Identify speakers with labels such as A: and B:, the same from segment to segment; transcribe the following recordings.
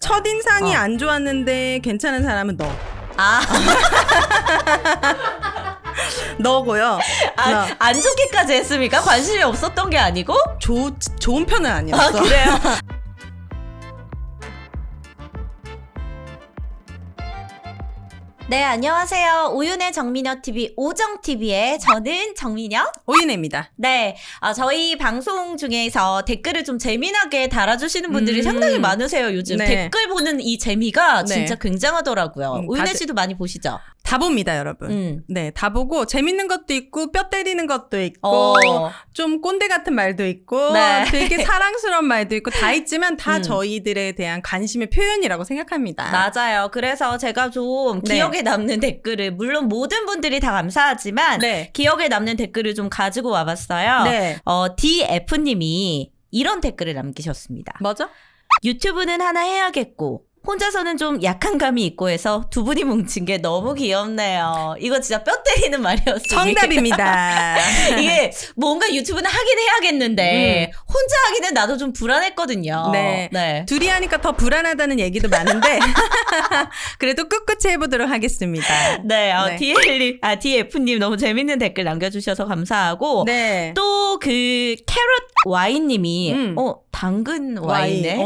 A: 첫인상이 안 좋았는데 괜찮은 사람은 너.
B: 아,
A: 너고요. 너.
B: 안 좋게까지 했습니까? 관심이 없었던 게 아니고?
A: 좋은 편은 아니었어.
B: 아, 그래요? 네, 안녕하세요. 우윤의 정민여TV, 오정TV의 저는 정민여.
A: 오윤혜입니다.
B: 네, 저희 방송 중에서 댓글을 좀 재미나게 달아주시는 분들이 상당히 많으세요, 요즘.
A: 네.
B: 댓글 보는 이 재미가
A: 네.
B: 진짜 굉장하더라고요. 오윤혜 씨도 많이 보시죠?
A: 다 봅니다, 여러분. 네, 다 보고 재밌는 것도 있고 뼈 때리는 것도 있고 좀 꼰대 같은 말도 있고
B: 네.
A: 되게 사랑스러운 말도 있고 다 있지만 다 저희들에 대한 관심의 표현이라고 생각합니다.
B: 맞아요. 그래서 제가 좀
A: 네.
B: 기억에 남는 댓글을, 물론 모든 분들이 다 감사하지만
A: 네.
B: 기억에 남는 댓글을 좀 가지고 와봤어요.
A: 네.
B: DF님이 이런 댓글을 남기셨습니다.
A: 뭐죠?
B: 유튜브는 하나 해야겠고 혼자서는 좀 약한 감이 있고 해서 두 분이 뭉친 게 너무 귀엽네요. 이거 진짜 뼈 때리는 말이었어요.
A: 정답입니다.
B: 이게 뭔가 유튜브는 하긴 해야겠는데 혼자 하기는 나도 좀 불안했거든요.
A: 네. 둘이 하니까 더 불안하다는 얘기도 많은데 그래도 꿋꿋이 해보도록 하겠습니다.
B: 네,
A: 네.
B: DF님 너무 재밌는 댓글 남겨주셔서 감사하고
A: 네.
B: 또 그 캐럿 와인님이 당근 와인네.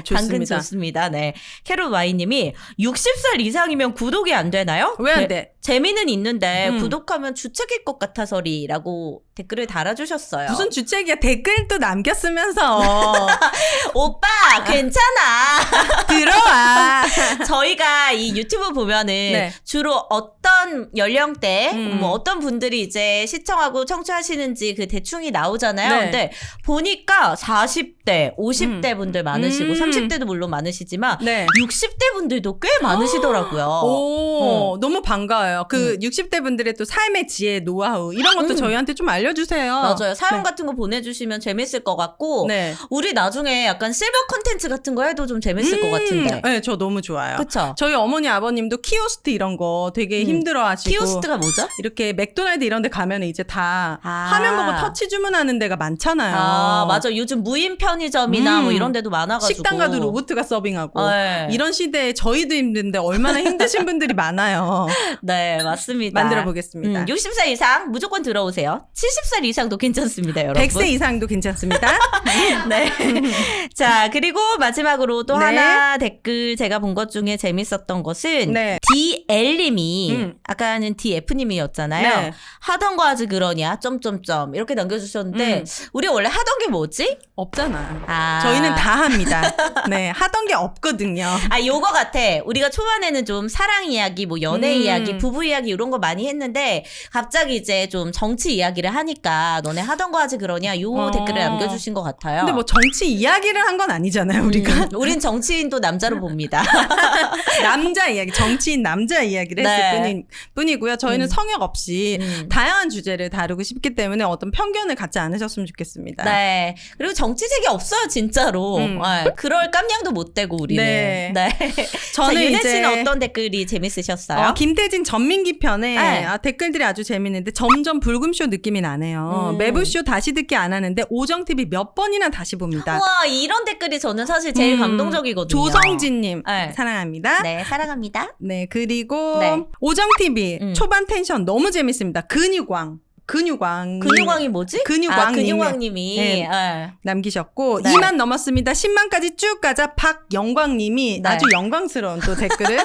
A: 좋습니다.
B: 당근 좋습니다. 네, 캐럿 와인님이 60살 이상이면 구독이 안 되나요?
A: 왜 안 돼?
B: 재미는 있는데 구독하면 주책일 것 같아서리라고 댓글을 달아주셨어요.
A: 무슨 주책이야? 댓글도 남겼으면서
B: 오빠 괜찮아.
A: 들어와.
B: 저희가 이 유튜브 보면은
A: 네.
B: 주로 어떤 연령대, 뭐 어떤 분들이 이제 시청하고 청취하시는지 그 대충이 나오잖아요.
A: 네.
B: 근데 보니까 40대, 50대 분들 많으시고 30대도 물론 많으시지만
A: 네.
B: 60대 분들도 꽤 많으시더라고요.
A: 오, 너무 반가워요. 그 60대 분들의 또 삶의 지혜, 노하우 이런 것도 저희한테 좀 알려주세요.
B: 맞아요. 사연
A: 네.
B: 같은 거 보내주시면 재밌을 것 같고
A: 네.
B: 우리 나중에 약간 실버 컨텐츠 같은 거 해도 좀 재밌을 것 같은데.
A: 네, 저 너무 좋아요.
B: 그쵸?
A: 저희 어머니 아버님도 키오스트 이런 거 되게 힘들어하시고
B: 키오스트가 뭐죠?
A: 이렇게 맥도날드 이런 데 가면 이제 다
B: 아.
A: 화면 보고 터치 주문하는 데가 많잖아요.
B: 아, 맞아. 요즘 무인 편의점이나 뭐 이런 데도 많아가지고.
A: 식당 가도 로봇가 서빙하고
B: 네.
A: 이런 시대에 저희도 힘든데 얼마나 힘드신 분들이 많아요.
B: 네, 맞습니다.
A: 만들어 보겠습니다.
B: 60살 이상 무조건 들어오세요. 70살 이상도 괜찮습니다, 여러분.
A: 100세 이상도 괜찮습니다.
B: 네. 자, 그리고 마지막으로 또
A: 네.
B: 하나 댓글 제가 본 것 중에 재밌었던 것은
A: 네.
B: DL님이 아까는 DF님이었잖아요.
A: 네.
B: 하던 거 아직 그러냐? 점점점 이렇게 남겨주셨는데 우리 원래 하던 게 뭐지?
A: 없잖아.
B: 아.
A: 저희는 다 합니다. 네, 하던 게 없거든요.
B: 아, 요거 같아. 우리가 초반에는 좀 사랑 이야기, 뭐 연애 이야기, 부부 이야기 이런 거 많이 했는데 갑자기 이제 좀 정치 이야기를 하니까 너네 하던 거 하지 그러냐? 요 댓글을 남겨주신 것 같아요.
A: 근데 뭐 정치 이야기를 한 건 아니잖아요, 우리가.
B: 우린 정치인도 남자로 봅니다.
A: 남자 이야기, 정치인 남자 이야기를
B: 네.
A: 했을 뿐이고요. 저희는 성역 없이 다양한 주제를 다루고 싶기 때문에 어떤 편견을 갖지 않으셨으면 좋겠습니다.
B: 네. 그리고 정치색이 없어요, 진짜로. 네. 그럴 깜냥도 못 되고 우리는.
A: 네.
B: 저는
A: 저는
B: 윤혜
A: 이제
B: 씨는 어떤 댓글이 재밌으셨어요?
A: 김태진 전민기 편에
B: 네.
A: 댓글들이 아주 재밌는데 점점 불금쇼 느낌이 나네요. 매부쇼 다시 듣기 안 하는데 오정TV 몇 번이나 다시 봅니다.
B: 와, 이런 댓글이 저는 사실 제일 감동적이거든요.
A: 조성진님
B: 네.
A: 사랑합니다.
B: 네, 사랑합니다.
A: 네, 그리고
B: 네.
A: 오정TV 초반 텐션 너무 재밌습니다.
B: 근육왕이 뭐지? 근육왕님이
A: 네.
B: 네.
A: 남기셨고
B: 네.
A: 2만 넘었습니다. 10만까지 쭉 가자. 박영광님이
B: 네.
A: 아주 영광스러운 또 댓글을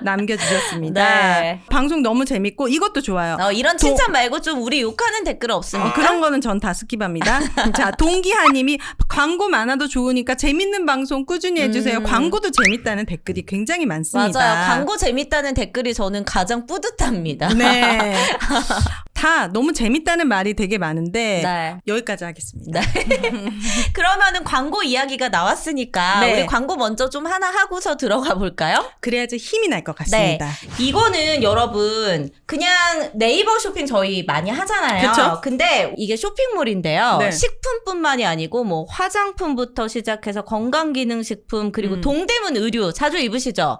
A: 남겨주셨습니다.
B: 네.
A: 방송 너무 재밌고 이것도 좋아요.
B: 이런 칭찬 말고 좀 우리 욕하는 댓글 없습니까?
A: 그런 거는 전 다 스킵합니다. 자, 동기하님이 광고 많아도 좋으니까 재밌는 방송 꾸준히 해주세요. 광고도 재밌다는 댓글이 굉장히 많습니다.
B: 맞아요. 광고 재밌다는 댓글이 저는 가장 뿌듯합니다.
A: 네. 다 너무 재밌다는 말이 되게 많은데
B: 네.
A: 여기까지 하겠습니다.
B: 그러면은 광고 이야기가 나왔으니까
A: 네.
B: 우리 광고 먼저 좀 하나 하고서 들어가 볼까요?
A: 그래야지 힘이 날 것 같습니다.
B: 이거는 여러분 그냥 네이버 쇼핑 저희 많이 하잖아요.
A: 그쵸?
B: 근데 이게 쇼핑몰인데요.
A: 네.
B: 식품뿐만이 아니고 뭐 화장품부터 시작해서 건강기능식품 그리고 동대문 의류 자주 입으시죠?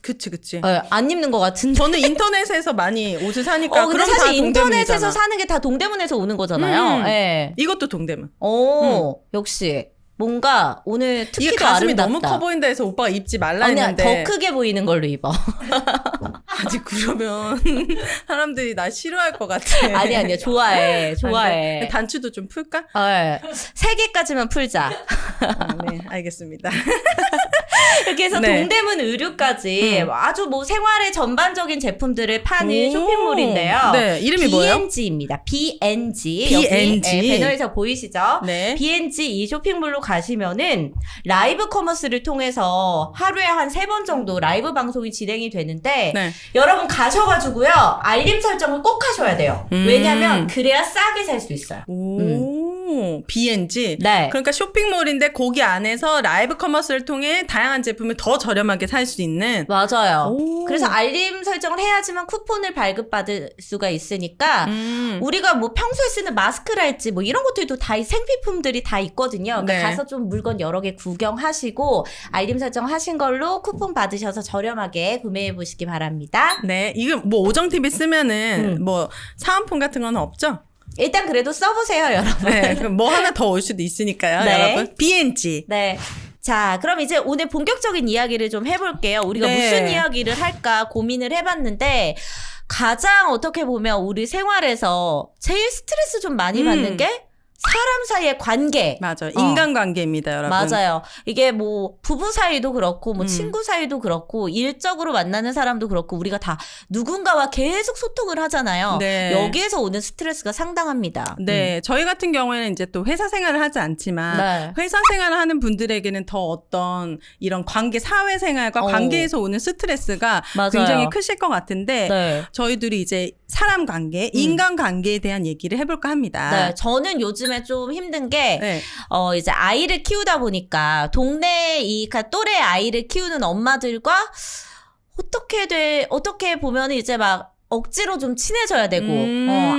A: 그치.
B: 안 입는 것 같은데.
A: 저는 인터넷에서 많이 옷을 사니까
B: 근데
A: 그럼
B: 사실
A: 다 동대문이잖아.
B: 인터넷에서 사는 게 다 동대문에서 오는 거잖아요. 네.
A: 이것도 동대문.
B: 역시. 뭔가 오늘
A: 이게
B: 특히도
A: 가슴이
B: 아름답다.
A: 너무 커 보인다 해서 오빠가 입지 말라
B: 아니야,
A: 했는데
B: 더 크게 보이는 걸로 입어.
A: 아직 그러면 사람들이 나 싫어할 것 같아.
B: 아니야, 좋아해.
A: 아니, 단추도 좀 풀까?
B: 3개까지만 풀자.
A: 네, 알겠습니다.
B: 이렇게 해서
A: 네.
B: 동대문 의류까지 아주 뭐 생활의 전반적인 제품들을 파는
A: 오.
B: 쇼핑몰인데요.
A: 네, 이름이 뭐예요?
B: B&G입니다. B&G.
A: B&G.
B: 여기 배너에서 보이시죠?
A: 네.
B: B&G 이 쇼핑몰로 가시면은 라이브 커머스를 통해서 하루에 한 3번 정도 라이브 방송이 진행이 되는데
A: 네.
B: 여러분 가셔가지고요. 알림 설정을 꼭 하셔야 돼요. 왜냐면 그래야 싸게 살 수 있어요.
A: 오, B&G.
B: 네.
A: 그러니까 쇼핑몰인데 거기 안에서 라이브 커머스를 통해 다양한 제품을 더 저렴하게 살 수 있는.
B: 맞아요.
A: 오.
B: 그래서 알림 설정을 해야지만 쿠폰을 발급받을 수가 있으니까 우리가 뭐 평소에 쓰는 마스크랄지 뭐 이런 것들도 다 생필품들이 다 있거든요. 그러니까
A: 네.
B: 가서 좀 물건 여러 개 구경하시고 알림 설정 하신 걸로 쿠폰 받으셔서 저렴하게 구매해 보시기 바랍니다.
A: 네, 이거 뭐 오정TV 쓰면은 뭐 사은품 같은 건 없죠?
B: 일단 그래도 써보세요, 여러분.
A: 네, 그럼 뭐 하나 더 올 수도 있으니까요,
B: 네.
A: 여러분. B&G.
B: 네. 자, 그럼 이제 오늘 본격적인 이야기를 좀 해볼게요. 우리가
A: 네.
B: 무슨 이야기를 할까 고민을 해봤는데, 가장 어떻게 보면 우리 생활에서 제일 스트레스 좀 많이 받는 게 사람 사이의 관계.
A: 맞아요. 인간관계입니다, 여러분.
B: 맞아요. 이게 뭐 부부 사이도 그렇고 뭐 친구 사이도 그렇고 일적으로 만나는 사람도 그렇고 우리가 다 누군가와 계속 소통을 하잖아요.
A: 네.
B: 여기에서 오는 스트레스가 상당합니다.
A: 네, 저희 같은 경우에는 이제 또 회사 생활을 하지 않지만
B: 네.
A: 회사 생활을 하는 분들에게는 더 어떤 이런 관계, 사회생활과 관계에서 오는 스트레스가
B: 맞아요.
A: 굉장히 크실 것 같은데
B: 네.
A: 저희들이 이제 사람 관계, 인간 관계에 대한 얘기를 해볼까 합니다.
B: 네, 저는 요즘에 좀 힘든 게,
A: 네.
B: 이제 아이를 키우다 보니까, 동네 이 또래 아이를 키우는 엄마들과, 어떻게 보면 이제 막, 억지로 좀 친해져야 되고,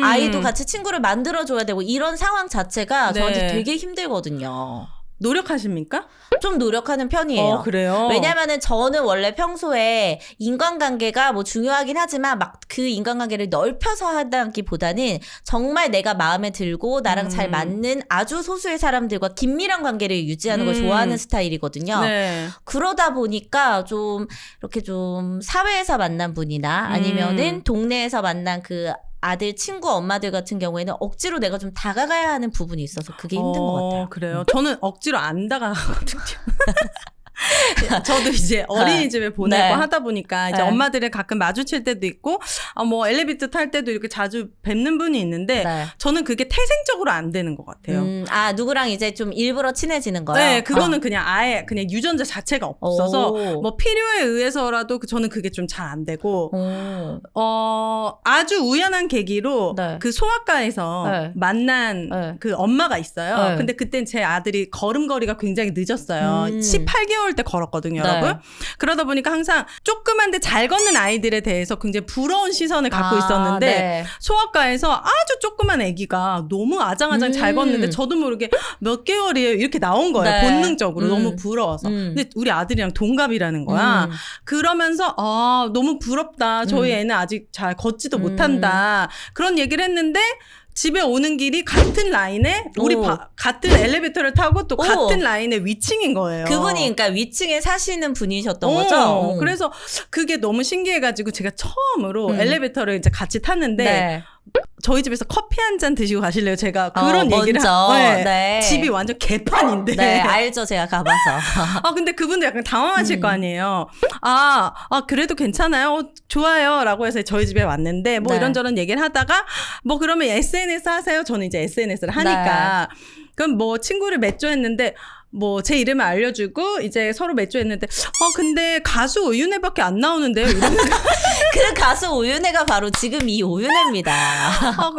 B: 아이도 같이 친구를 만들어줘야 되고, 이런 상황 자체가
A: 네.
B: 저한테 되게 힘들거든요.
A: 노력하십니까?
B: 좀 노력하는 편이에요.
A: 그래요?
B: 왜냐면은 저는 원래 평소에 인간관계가 뭐 중요하긴 하지만 막 그 인간관계를 넓혀서 하다기보다는 정말 내가 마음에 들고 나랑 잘 맞는 아주 소수의 사람들과 긴밀한 관계를 유지하는 걸 좋아하는 스타일이거든요.
A: 네.
B: 그러다 보니까 좀 이렇게 좀 사회에서 만난 분이나 아니면은 동네에서 만난 그 아들, 친구, 엄마들 같은 경우에는 억지로 내가 좀 다가가야 하는 부분이 있어서 그게 힘든 것 같아요.
A: 그래요? 저는 억지로 안 다가가거든요. 저도 이제 어린이집에 보내고
B: 네.
A: 하다 보니까 이제
B: 네.
A: 엄마들을 가끔 마주칠 때도 있고, 뭐 엘리베이터 탈 때도 이렇게 자주 뵙는 분이 있는데,
B: 네.
A: 저는 그게 태생적으로 안 되는 것 같아요.
B: 누구랑 이제 좀 일부러 친해지는 거요?
A: 네, 그거는 그냥 아예 그냥 유전자 자체가 없어서
B: 오.
A: 뭐 필요에 의해서라도 저는 그게 좀 잘 안 되고, 아주 우연한 계기로
B: 네.
A: 그 소아과에서
B: 네.
A: 만난
B: 네.
A: 그 엄마가 있어요.
B: 네.
A: 근데 그땐 제 아들이 걸음걸이가 굉장히 늦었어요. 18개월 때 걸었거든요,
B: 네.
A: 여러분. 그러다 보니까 항상 조그만데 잘 걷는 아이들에 대해서 굉장히 부러운 시선을 갖고 있었는데
B: 네.
A: 소아과에서 아주 조그만 아기가 너무 아장아장 잘 걷는데 저도 모르게 몇 개월이에요 이렇게 나온 거예요.
B: 네.
A: 본능적으로 너무 부러워서. 근데 우리 아들이랑 동갑이라는 거야. 그러면서 너무 부럽다. 저희 애는 아직 잘 걷지도 못한다. 그런 얘기를 했는데 집에 오는 길이 같은 라인에 우리 같은 엘리베이터를 타고 또 같은 라인에 위층인 거예요.
B: 그분이 그러니까 위층에 사시는 분이셨던 거죠?
A: 그래서 그게 너무 신기해가지고 제가 처음으로 엘리베이터를 이제 같이 탔는데
B: 네.
A: 저희 집에서 커피 한 잔 드시고 가실래요? 제가 그런 얘기를
B: 먼저. 네.
A: 집이 완전 개판인데.
B: 네, 알죠. 제가 가봐서.
A: 근데 그분도 약간 당황하실 거 아니에요. 그래도 괜찮아요. 좋아요. 라고 해서 저희 집에 왔는데, 뭐
B: 네.
A: 이런저런 얘기를 하다가, 뭐 그러면 SNS 하세요? 저는 이제 SNS를 하니까. 그럼 뭐 친구를 맺죠 했는데, 뭐 제 이름을 알려주고 이제 서로 맺죠 했는데 근데 가수 오윤혜밖에 안 나오는데요.
B: 그 가수 오윤혜가 바로 지금 이 오윤혜입니다.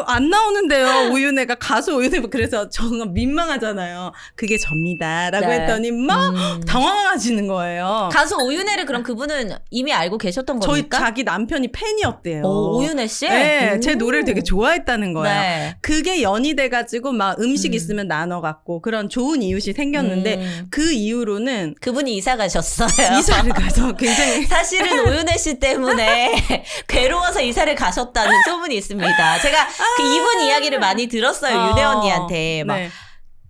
A: 안 나오는데요. 오윤혜가 가수 오윤혜. 그래서 정말 민망하잖아요. 그게 접니다라고
B: 네.
A: 했더니 막 당황하시는 거예요.
B: 가수 오윤혜를 그럼 그분은 이미 알고 계셨던
A: 저희
B: 겁니까?
A: 자기 남편이 팬이었대요.
B: 오윤혜 씨?
A: 네, 제 노래를 되게 좋아했다는 거예요.
B: 네.
A: 그게 연이 돼가지고 막 음식 있으면 나눠갖고 그런 좋은 이웃이 생겼는데 그 이후로는
B: 그분이 이사 가셨어요.
A: 이사를 가서 굉장히
B: 사실은 오윤혜 씨 때문에 괴로워서 이사를 가셨다는 소문이 있습니다. 제가 그 이분 이야기를 많이 들었어요. 유대 언니한테. 막
A: 네.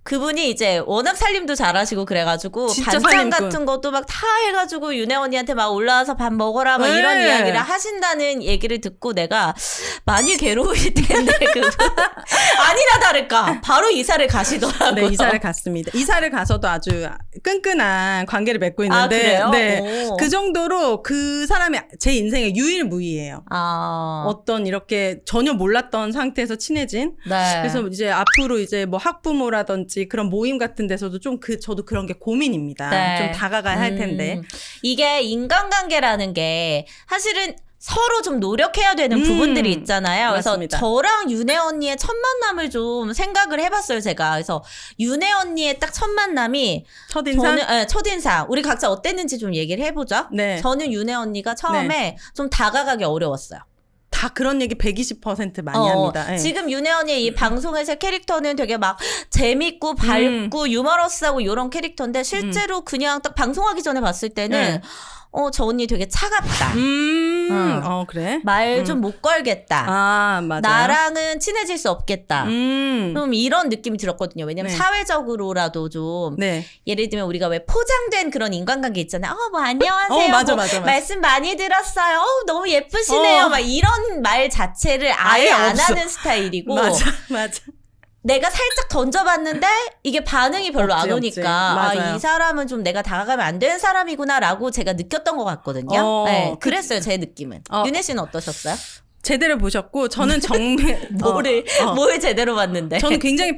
B: 그분이 이제 워낙 살림도 잘하시고 그래가지고
A: 진짜
B: 반찬
A: 살림꾼.
B: 같은 것도 막 다 해가지고 윤혜 언니한테 막 올라와서 밥 먹어라 막 이런
A: 네.
B: 이야기를 하신다는 얘기를 듣고 내가 많이 괴로우실 텐데 그분 아니나 다를까 바로 이사를 가시더라고요.
A: 네, 이사를 갔습니다. 이사를 가서도 아주 끈끈한 관계를 맺고 있는데,
B: 아, 그래요?
A: 네,
B: 오.
A: 그 정도로 그 사람이 제 인생의 유일무이예요.
B: 아,
A: 어떤 이렇게 전혀 몰랐던 상태에서 친해진.
B: 네.
A: 그래서 이제 앞으로 이제 뭐 학부모라든지 그런 모임 같은 데서도 좀 저도 그런 게 고민입니다.
B: 네.
A: 좀 다가가야 할 텐데.
B: 이게 인간관계라는 게 사실은 서로 좀 노력해야 되는 부분들이 있잖아요. 그래서
A: 맞습니다.
B: 저랑 윤혜 언니의 첫 만남을 좀 생각을 해봤어요, 제가. 그래서 윤혜 언니의 딱 첫 만남이
A: 첫인상?
B: 첫인상. 우리 각자 어땠는지 좀 얘기를 해보죠.
A: 네.
B: 저는 윤혜 언니가 처음에 좀 다가가기 어려웠어요.
A: 다 그런 얘기 120% 많이 합니다. 예.
B: 지금 윤혜 언니의 이 방송에서 캐릭터는 되게 막 재밌고 밝고 유머러스하고 이런 캐릭터인데 실제로 그냥 딱 방송하기 전에 봤을 때는
A: 네.
B: 저 언니 되게 차갑다.
A: 그래?
B: 말 좀 못 걸겠다.
A: 아, 맞아.
B: 나랑은 친해질 수 없겠다. 좀 이런 느낌이 들었거든요. 왜냐면
A: 네.
B: 사회적으로라도 좀
A: 네.
B: 예를 들면 우리가 왜 포장된 그런 인간관계 있잖아요. 뭐 안녕하세요.
A: 맞아,
B: 뭐
A: 맞아.
B: 말씀 많이 들었어요. 너무 예쁘시네요. 막 이런 말 자체를 아예
A: 아예
B: 안
A: 없어.
B: 하는 스타일이고
A: 맞아, 맞아.
B: 내가 살짝 던져봤는데 이게 반응이 별로 안
A: 없지.
B: 오니까
A: 맞아요.
B: 이 사람은 좀 내가 다가가면 안 되는 사람이구나라고 제가 느꼈던 것 같거든요. 네, 그랬어요. 제 느낌은. 윤혜 씨는 어떠셨어요?
A: 제대로 보셨고 저는 정말
B: 뭘 제대로 봤는데?
A: 저는 굉장히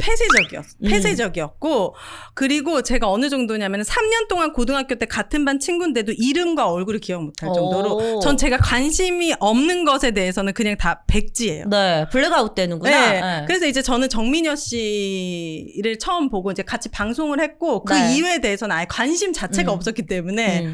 A: 폐쇄적이었고 그리고 제가 어느 정도냐면 3년 동안 고등학교 때 같은 반 친구인데도 이름과 얼굴을 기억 못할 정도로 전 제가 관심이 없는 것에 대해서는 그냥 다 백지예요.
B: 네, 블랙아웃 되는구나.
A: 네.
B: 네.
A: 그래서 이제 저는 정민여 씨를 처음 보고 이제 같이 방송을 했고 그
B: 네.
A: 이유에 대해서는 아예 관심 자체가 없었기 때문에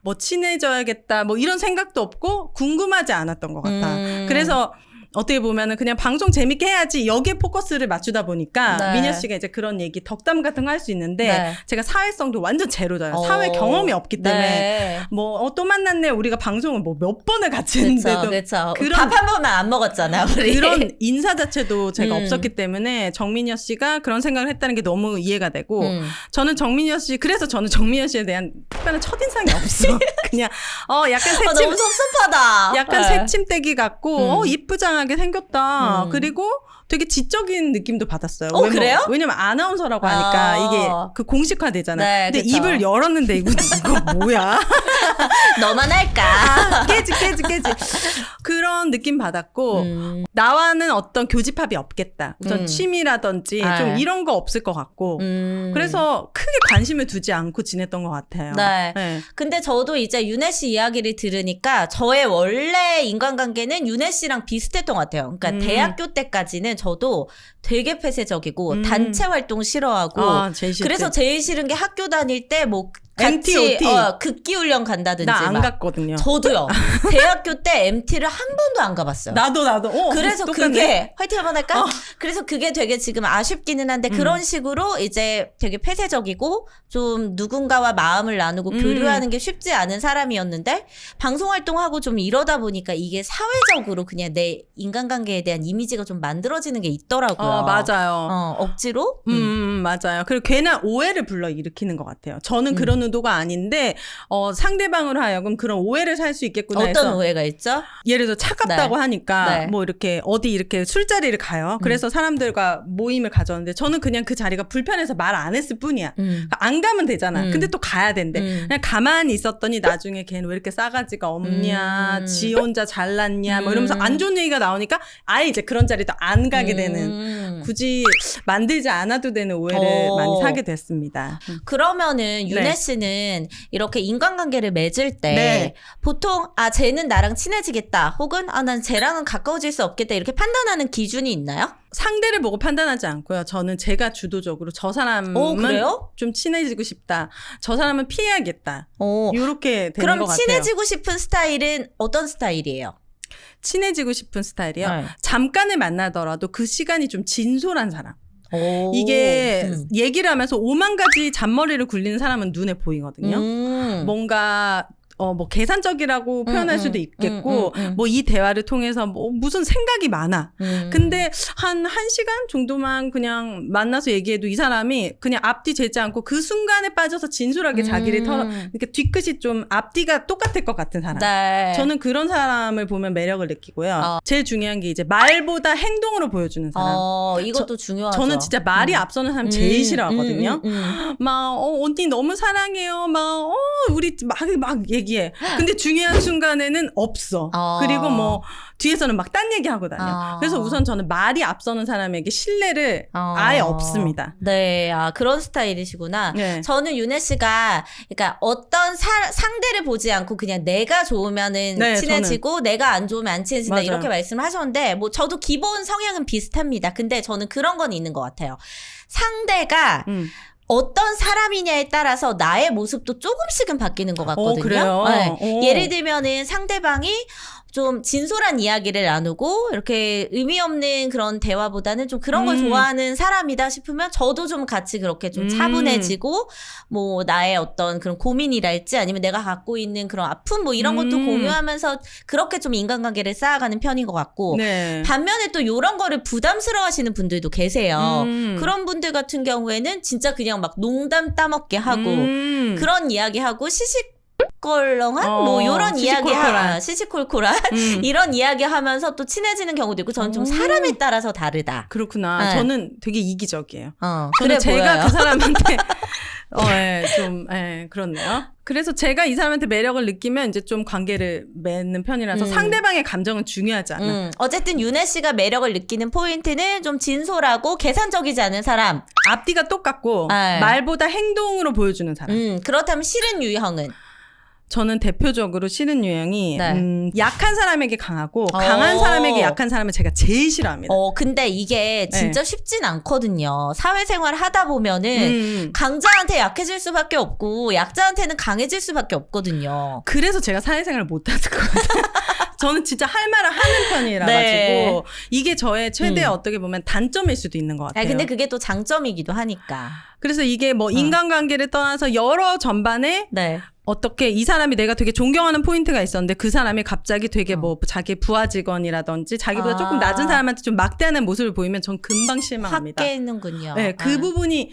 A: 뭐 친해져야겠다 뭐 이런 생각도 없고 궁금하지 않았던 것 같아. 그래서 어떻게 보면은 그냥 방송 재밌게 해야지 여기에 포커스를 맞추다 보니까
B: 네.
A: 민여 씨가 이제 그런 얘기 덕담 같은 거 할 수 있는데
B: 네.
A: 제가 사회성도 완전 제로잖아요. 사회 경험이 없기 때문에
B: 네.
A: 뭐 또 만났네 우리가 방송을 뭐 몇 번을 같이 했는데도
B: 그렇죠.
A: 그런
B: 밥 한 번만 안 먹었잖아요. 우리.
A: 그런 인사 자체도 제가 없었기 때문에 정민여 씨가 그런 생각을 했다는 게 너무 이해가 되고 저는 정민여 씨 그래서 저는 정민여 씨에 대한 특별한 첫인상이 없어. 그냥 약간 새침
B: 너무 섭섭하다.
A: 약간
B: 네.
A: 새침대기 같고 이쁘장하게 생겼다. 그리고 되게 지적인 느낌도 받았어요.
B: 그래요?
A: 왜냐면 아나운서라고 하니까 이게 그 공식화되잖아.
B: 네,
A: 근데
B: 그쵸.
A: 입을 열었는데 이거 뭐야?
B: 너만 할까?
A: 깨지. 그런 느낌 받았고 나와는 어떤 교집합이 없겠다. 우선 취미라든지
B: 네.
A: 좀 이런 거 없을 것 같고 그래서 크게 관심을 두지 않고 지냈던 것 같아요.
B: 네.
A: 네.
B: 근데 저도 이제 윤혜 씨 이야기를 들으니까 저의 원래 인간관계는 윤혜 씨랑 비슷했던 것 같아요. 그러니까 대학교 때까지는 저도 되게 폐쇄적이고 단체 활동 싫어하고
A: 제일 싫지.
B: 그래서 제일 싫은 게 학교 다닐 때 뭐
A: MT,
B: 같이
A: OT.
B: 극기 훈련 간다든지
A: 나 안
B: 막.
A: 갔거든요.
B: 저도요. 대학교 때 MT를 한 번도 안 가봤어요.
A: 나도.
B: 그래서
A: 똑같네.
B: 그게 화이팅 한번 할까? 그래서 그게 되게 지금 아쉽기는 한데 그런 식으로 이제 되게 폐쇄적이고 좀 누군가와 마음을 나누고 교류하는 게 쉽지 않은 사람이었는데 방송 활동하고 좀 이러다 보니까 이게 사회적으로 그냥 내 인간관계에 대한 이미지가 좀 만들어지는 게 있더라고요.
A: 맞아요.
B: 억지로?
A: 맞아요. 그리고 괜한 오해를 불러일으키는 것 같아요. 저는 그런 의도가 아닌데 상대방으로 하여금 그런 오해를 살 수 있겠구나 해서
B: 어떤 오해가 있죠?
A: 예를 들어 차갑다고
B: 네.
A: 하니까
B: 네.
A: 뭐 이렇게 어디 이렇게 술자리를 가요. 그래서 사람들과 모임을 가졌는데 저는 그냥 그 자리가 불편해서 말 안 했을 뿐이야. 그러니까 안 가면 되잖아. 근데 또 가야 된대. 그냥 가만히 있었더니 나중에 걔는 왜 이렇게 싸가지가 없냐, 지 혼자 잘났냐, 뭐 이러면서 안 좋은 얘기가 나오니까 아예 이제 그런 자리도 안 가게 되는 굳이 만들지 않아도 되는 오해를 많이 사게 됐습니다.
B: 그러면은 윤혜
A: 네.
B: 씨는 이렇게 인간관계를 맺을 때
A: 네.
B: 보통 쟤는 나랑 친해지겠다 혹은 난 쟤랑은 가까워질 수 없겠다 이렇게 판단하는 기준이 있나요?
A: 상대를 보고 판단하지 않고요. 저는 제가 주도적으로 저 사람은
B: 그래요?
A: 좀 친해지고 싶다. 저 사람은 피해야겠다. 이렇게 되는
B: 그럼
A: 것 같아요.
B: 친해지고 싶은 스타일은 어떤 스타일이에요?
A: 친해지고 싶은 스타일이요.
B: 네.
A: 잠깐을 만나더라도 그 시간이 좀 진솔한 사람. 이게 얘기를 하면서 5만 가지 잔머리를 굴리는 사람은 눈에 보이거든요. 뭔가 뭐 계산적이라고 표현할 수도 있겠고 뭐 이 대화를 통해서 뭐 무슨 생각이 많아. 근데 한 1시간 정도만 그냥 만나서 얘기해도 이 사람이 그냥 앞뒤 재지 않고 그 순간에 빠져서 진솔하게 자기를 이렇게 뒤끝이 좀 앞뒤가 똑같을 것 같은 사람.
B: 네.
A: 저는 그런 사람을 보면 매력을 느끼고요. 제일 중요한 게 이제 말보다 행동으로 보여주는 사람.
B: 이것도 중요하죠.
A: 저는 진짜 말이 앞서는 사람 제일 싫어하거든요. 막 언니 너무 사랑해요. 막 우리 막 얘기해. 근데 중요한 순간에는 없어. 그리고 뭐 뒤에서는 막 딴 얘기하고 다녀. 그래서 우선 저는 말이 앞서는 사람에게 신뢰를 아예 없습니다.
B: 네, 그런 스타일이시구나.
A: 네.
B: 저는 윤혜 씨가 그러니까 어떤 상대를 보지 않고 그냥 내가 좋으면은
A: 네,
B: 친해지고 내가 안 좋으면 안 친해진다
A: 맞아요.
B: 이렇게 말씀을 하셨는데 뭐 저도 기본 성향은 비슷합니다. 근데 저는 그런 건 있는 것 같아요. 상대가 어떤 사람이냐에 따라서 나의 모습도 조금씩은 바뀌는 것 같거든요.
A: 그래요?
B: 네. 예를 들면은 상대방이 좀 진솔한 이야기를 나누고 이렇게 의미 없는 그런 대화보다는 좀 그런 걸 좋아하는 사람이다 싶으면 저도 좀 같이 그렇게 좀 차분해지고 뭐 나의 어떤 그런 고민이랄지 아니면 내가 갖고 있는 그런 아픔 뭐 이런 것도 공유하면서 그렇게 좀 인간관계를 쌓아가는 편인 것 같고
A: 네.
B: 반면에 또 이런 거를 부담스러워 하시는 분들도 계세요. 그런 분들 같은 경우에는 진짜 그냥 막 농담 따먹게 하고 그런 이야기하고 시시껄렁한 뭐 이런 시시콜콜한 이런 이야기 하면서 또 친해지는 경우도 있고 저는 좀 사람에 따라서 다르다.
A: 그렇구나.
B: 네.
A: 저는 되게 이기적이에요.
B: 그래
A: 저는 제가
B: 보여요.
A: 그 사람한테 그렇네요. 그래서 제가 이 사람한테 매력을 느끼면 이제 좀 관계를 맺는 편이라서 상대방의 감정은 중요하지 않아.
B: 어쨌든 윤혜 씨가 매력을 느끼는 포인트는 좀 진솔하고 계산적이지 않은 사람.
A: 앞뒤가 똑같고
B: 네.
A: 말보다 행동으로 보여주는 사람.
B: 그렇다면 싫은 유형은?
A: 저는 대표적으로 싫은 유형이
B: 네.
A: 약한 사람에게 강하고 강한 사람에게 약한 사람을 제가 제일 싫어합니다.
B: 근데 이게 진짜 쉽진 않거든요. 사회생활 하다 보면은 강자한테 약해질 수밖에 없고 약자한테는 강해질 수밖에 없거든요.
A: 그래서 제가 사회생활을 못하는 것 같아요. 저는 진짜 할 말을 하는 편이라
B: 네.
A: 가지고 이게 저의 최대 어떻게 보면 단점일 수도 있는 것 같아요.
B: 근데 그게 또 장점이기도 하니까.
A: 그래서 이게 뭐 인간관계를 떠나서 여러 전반에
B: 네.
A: 어떻게 이 사람이 내가 되게 존경하는 포인트가 있었는데 그 사람이 갑자기 되게 뭐 자기 부하 직원이라든지 자기보다 조금 낮은 사람한테 좀 막대하는 모습을 보이면 전 금방 실망합니다.
B: 확 깨는군요.
A: 네, 그 부분이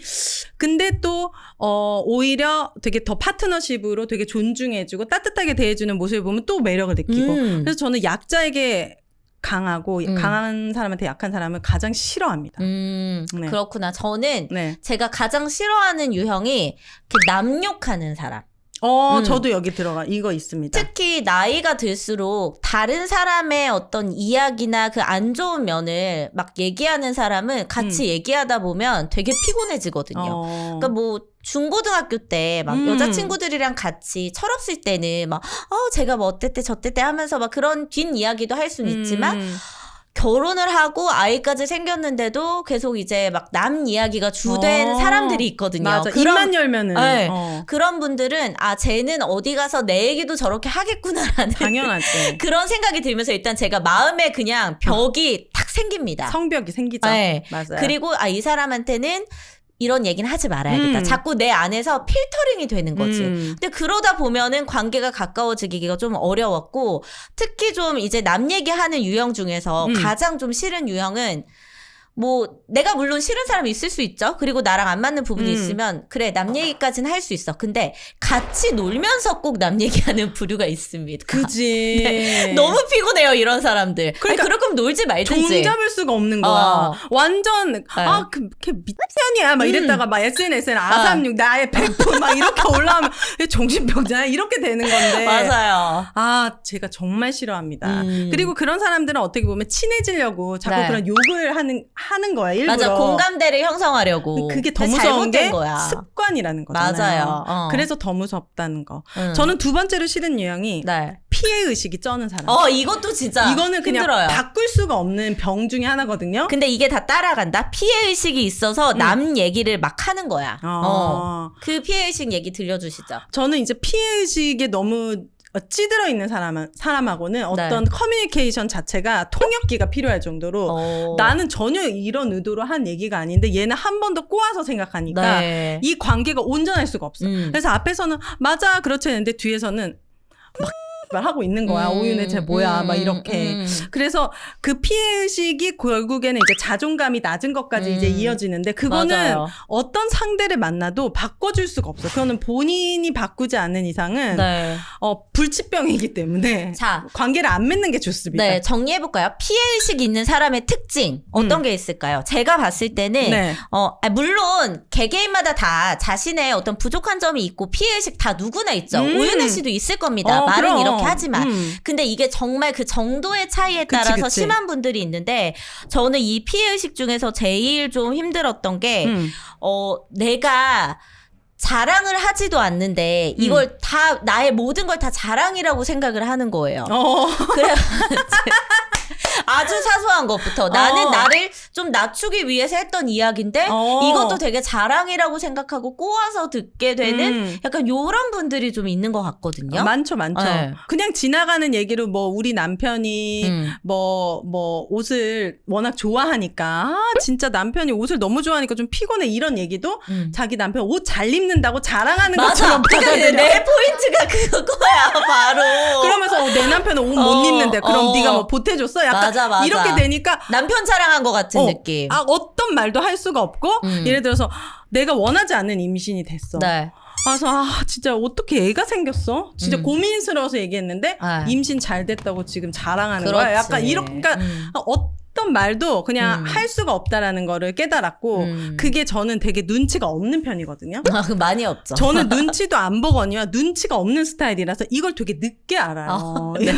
A: 근데 또 오히려 되게 더 파트너십으로 되게 존중해주고 따뜻하게 대해주는 모습을 보면 또 매력을 느끼고 그래서 저는 약자에게 강하고 강한 사람한테 약한 사람을 가장 싫어합니다.
B: 네. 그렇구나. 저는
A: 네.
B: 제가 가장 싫어하는 유형이 남욕하는 사람.
A: 저도 여기 이거 있습니다.
B: 특히 나이가 들수록 다른 사람의 어떤 이야기나 그 안 좋은 면을 막 얘기하는 사람은 같이 얘기하다 보면 되게 피곤해지거든요. 그러니까 뭐 중고등학교 때 막 여자친구들이랑 같이 철없을 때는 막 제가 뭐 어땠대 저땠대 하면서 막 그런 뒷이야기도 할 수는 있지만 결혼을 하고 아이까지 생겼는데도 계속 이제 막 남 이야기가 주된 사람들이 있거든요.
A: 맞아. 입만 열면은.
B: 네. 그런 분들은 쟤는 어디 가서 내 얘기도 저렇게 하겠구나라는
A: 당연하지.
B: 그런 생각이 들면서 일단 제가 마음에 그냥 벽이 탁 생깁니다.
A: 성벽이 생기죠.
B: 네.
A: 맞아요.
B: 그리고 이 사람한테는 이런 얘기는 하지 말아야겠다. 자꾸 내 안에서 필터링이 되는 거지. 근데 그러다 보면은 관계가 가까워지기가 좀 어려웠고 특히 좀 이제 남 얘기하는 유형 중에서 가장 좀 싫은 유형은 뭐 내가 물론 싫은 사람이 있을 수 있죠. 그리고 나랑 안 맞는 부분이 있으면 그래 남 얘기까지는 할 수 있어. 근데 같이 놀면서 꼭 남 얘기하는 부류가 있습니다.
A: 그지.
B: 네. 너무 피곤해요 이런 사람들.
A: 그러니까
B: 그럴 거면 놀지 말든지.
A: 종잡을 수가 없는 거야. 완전 걔 미친년이야 막 이랬다가 막 SNS에 아삼육 나의 100% 막 이렇게 올라오면 정신병자야 이렇게 되는 건데.
B: 맞아요.
A: 제가 정말 싫어합니다. 그리고 그런 사람들은 어떻게 보면 친해지려고 자꾸
B: 네.
A: 그런 욕을 하는 거야 일부러.
B: 맞아. 공감대를 형성하려고.
A: 그게 더 무서운 게
B: 거야.
A: 습관이라는 거잖아요.
B: 맞아요.
A: 그래서 더 무섭다는 거. 저는 두 번째로 싫은 유형이
B: 네.
A: 피해 의식이 쩌는 사람.
B: 이것도 진짜
A: 이거는 그냥
B: 힘들어요.
A: 바꿀 수가 없는 병 중에 하나거든요.
B: 근데 이게 다 따라간다. 피해의식이 있어서 남 얘기를 막 하는 거야. 그 피해의식 얘기 들려주시죠.
A: 저는 이제 피해 의식에 너무 찌들어 있는 사람하고는 어떤 커뮤니케이션 자체가 통역기가 필요할 정도로 나는 전혀 이런 의도로 한 얘기가 아닌데 얘는 한 번 더 꼬아서 생각하니까 이 관계가 온전할 수가 없어. 그래서 앞에서는 맞아 그렇지 했는데 뒤에서는 막 하고 있는 거야. 오윤혜 뭐야 막 이렇게. 그래서 그 피해의식이 결국에는 이제 자존감이 낮은 것까지 이제 이어지는데 그거는
B: 맞아요.
A: 어떤 상대를 만나도 바꿔줄 수가 없어. 그거는 본인이 바꾸지 않는 이상은
B: 네.
A: 불치병이기 때문에
B: 자,
A: 관계를 안 맺는 게 좋습니다.
B: 네, 정리해볼까요? 피해의식 있는 사람의 특징 어떤 게 있을까요? 제가 봤을 때는
A: 네.
B: 물론 개개인마다 다 자신의 어떤 부족한 점이 있고 피해의식 다 누구나 있죠. 오윤혜 씨도 있을 겁니다. 말은
A: 그럼.
B: 이렇게 하지만 근데 이게 정말 그 정도의 차이에 따라서
A: 그치.
B: 심한 분들이 있는데 저는 이 피해의식 중에서 제일 좀 힘들었던 게 내가 자랑을 하지도 않는데 이걸 다 나의 모든 걸 다 자랑이라고 생각을 하는 거예요. 그래 아주 사소한 것부터 나는 나를 좀 낮추기 위해서 했던 이야기인데 이것도 되게 자랑이라고 생각하고 꼬아서 듣게 되는 약간 요런 분들이 좀 있는 것 같거든요.
A: 많죠.
B: 네.
A: 그냥 지나가는 얘기로 뭐 우리 남편이 뭐 옷을 워낙 좋아하니까 진짜 남편이 옷을 너무 좋아하니까 좀 피곤해 이런 얘기도 자기 남편 옷 잘 입는다고 자랑하는 것처럼 받아들여.
B: 내 포인트가 그거야 바로.
A: 그러면서 내 남편은 옷 못 입는데 그럼 네가 뭐 보태줬어? 약간
B: 맞아.
A: 이렇게 되니까
B: 남편 자랑한 것 같은 느낌.
A: 어떤 말도 할 수가 없고 예를 들어서 내가 원하지 않는 임신이 됐어.
B: 네.
A: 그래서 진짜 어떻게 애가 생겼어? 진짜 고민스러워서 얘기했는데 임신 잘 됐다고 지금 자랑하는 거야. 약간 이런 그러니까 어떤 말도 그냥 할 수가 없다라는 거를 깨달았고 그게 저는 되게 눈치가 없는 편이거든요.
B: 많이 없죠.
A: 저는 눈치도 안 보거니와 눈치가 없는 스타일이라서 이걸 되게 늦게 알아요.
B: 네.